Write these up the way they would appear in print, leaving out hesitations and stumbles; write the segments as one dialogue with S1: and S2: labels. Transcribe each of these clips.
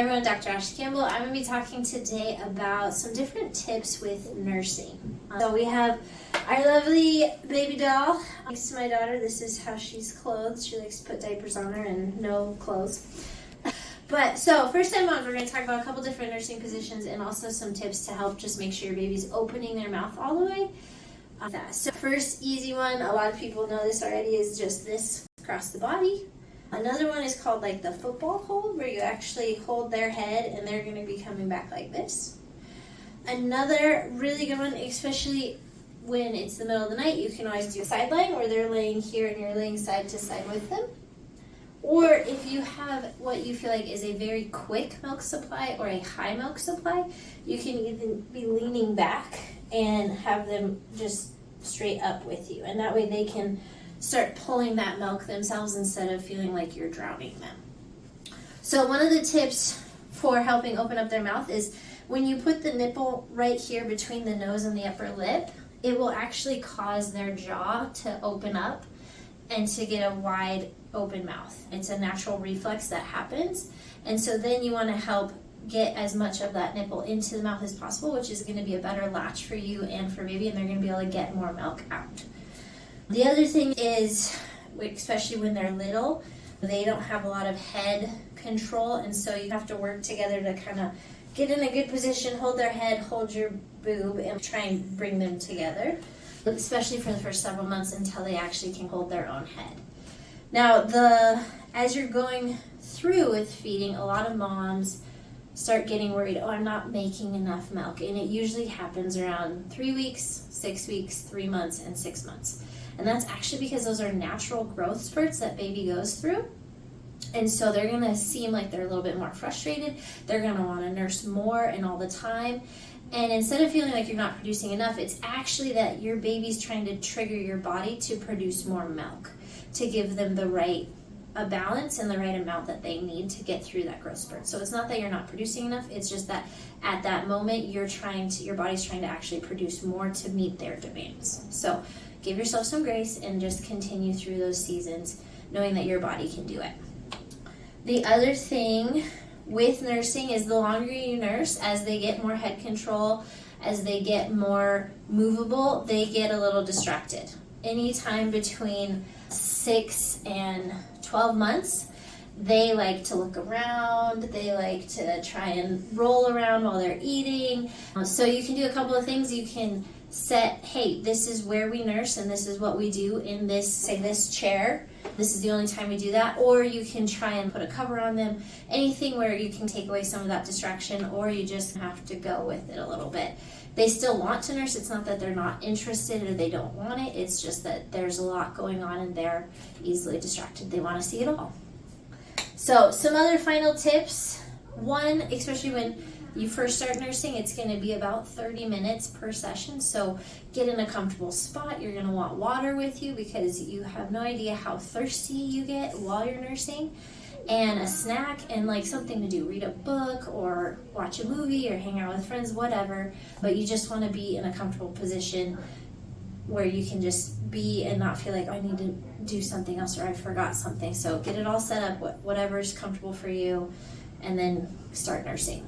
S1: Everyone, Dr. Ashley Campbell. I'm going to be talking today about some different tips with nursing. So we have our lovely baby doll. Thanks to my daughter, this is how she's clothed. She likes to put diapers on her and no clothes. So first time on, we're going to talk about a couple different nursing positions and also some tips to help just make sure your baby's opening their mouth all the way. So first easy one, a lot of people know this already, is just this across the body. Another one is called like the football hold, where you actually hold their head and they're going to be coming back like this. Another really good one, especially when it's the middle of the night, you can always do a sideline where they're laying here and you're laying side to side with them. Or if you have what you feel like is a very quick milk supply or a high milk supply, you can even be leaning back and have them just straight up with you. And that way they can start pulling that milk themselves instead of feeling like you're drowning them. So one of the tips for helping open up their mouth is when you put the nipple right here between the nose and the upper lip, it will actually cause their jaw to open up and to get a wide open mouth. It's a natural reflex that happens. And so then you want to help get as much of that nipple into the mouth as possible, which is going to be a better latch for you and for baby, and they're going to be able to get more milk out. The other thing is, especially when they're little, they don't have a lot of head control, and so you have to work together to kind of get in a good position, hold their head, hold your boob, and try and bring them together, especially for the first several months until they actually can hold their own head. Now, as you're going through with feeding, a lot of moms start getting worried, oh, I'm not making enough milk, and it usually happens around 3 weeks, 6 weeks, 3 months, and 6 months. And that's actually because those are natural growth spurts that baby goes through. And so they're going to seem like they're a little bit more frustrated. They're going to want to nurse more and all the time. And instead of feeling like you're not producing enough, it's actually that your baby's trying to trigger your body to produce more milk, to give them the right balance and the right amount that they need to get through that growth spurt. So it's not that you're not producing enough, it's just that at that moment your body's trying to actually produce more to meet their demands. So give yourself some grace and just continue through those seasons knowing that your body can do it. The other thing with nursing is the longer you nurse, as they get more head control, as they get more movable, they get a little distracted. Anytime between 6 and 12 months, they like to look around, they like to try and roll around while they're eating. So you can do a couple of things. You can set, hey, this is where we nurse and this is what we do in this chair. This is the only time we do that. Or you can try and put a cover on them. Anything where you can take away some of that distraction, or you just have to go with it a little bit. They still want to nurse. It's not that they're not interested or they don't want it. It's just that there's a lot going on and they're easily distracted. They want to see it all. So some other final tips. One, especially when you first start nursing, it's going to be about 30 minutes per session. So get in a comfortable spot. You're going to want water with you because you have no idea how thirsty you get while you're nursing. And a snack and like something to do, read a book or watch a movie or hang out with friends, whatever. But you just want to be in a comfortable position where you can just be and not feel like, oh, I need to do something else or I forgot something. So get it all set up, whatever is comfortable for you, and then start nursing.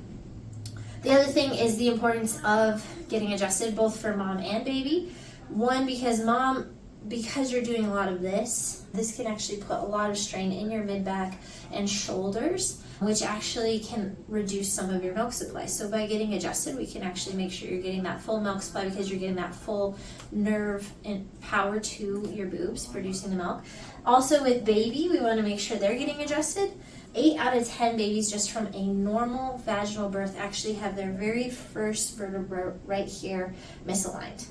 S1: The other thing is the importance of getting adjusted, both for mom and baby. One, because you're doing a lot of this can actually put a lot of strain in your mid-back and shoulders, which actually can reduce some of your milk supply. So by getting adjusted, we can actually make sure you're getting that full milk supply because you're getting that full nerve and power to your boobs producing the milk. Also with baby, we want to make sure they're getting adjusted. 8 out of 10 babies just from a normal vaginal birth actually have their very first vertebra right here misaligned.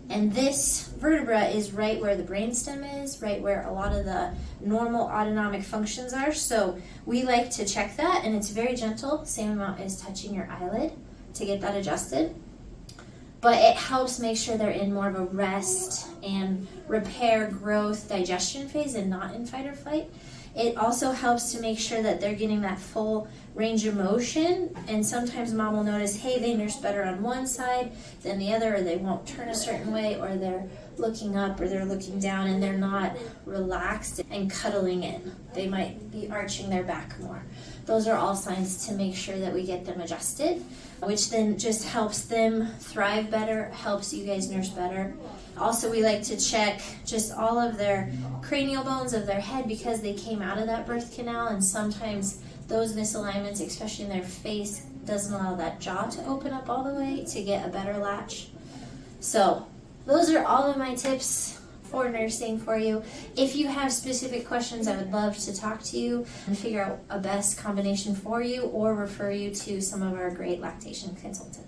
S1: And this vertebra is right where the brainstem is, right where a lot of the normal autonomic functions are. So we like to check that, and it's very gentle, same amount as touching your eyelid to get that adjusted. But it helps make sure they're in more of a rest and repair, growth, digestion phase and not in fight or flight. It also helps to make sure that they're getting that full range of motion, and sometimes mom will notice, hey, they nurse better on one side than the other, or they won't turn a certain way, or they're looking up or they're looking down and they're not relaxed and cuddling in. They might be arching their back more. Those are all signs to make sure that we get them adjusted, which then just helps them thrive better, helps you guys nurse better. Also, we like to check just all of their cranial bones of their head because they came out of that birth canal, and sometimes those misalignments, especially in their face, doesn't allow that jaw to open up all the way to get a better latch. So those are all of my tips for nursing for you. If you have specific questions, I would love to talk to you and figure out a best combination for you, or refer you to some of our great lactation consultants.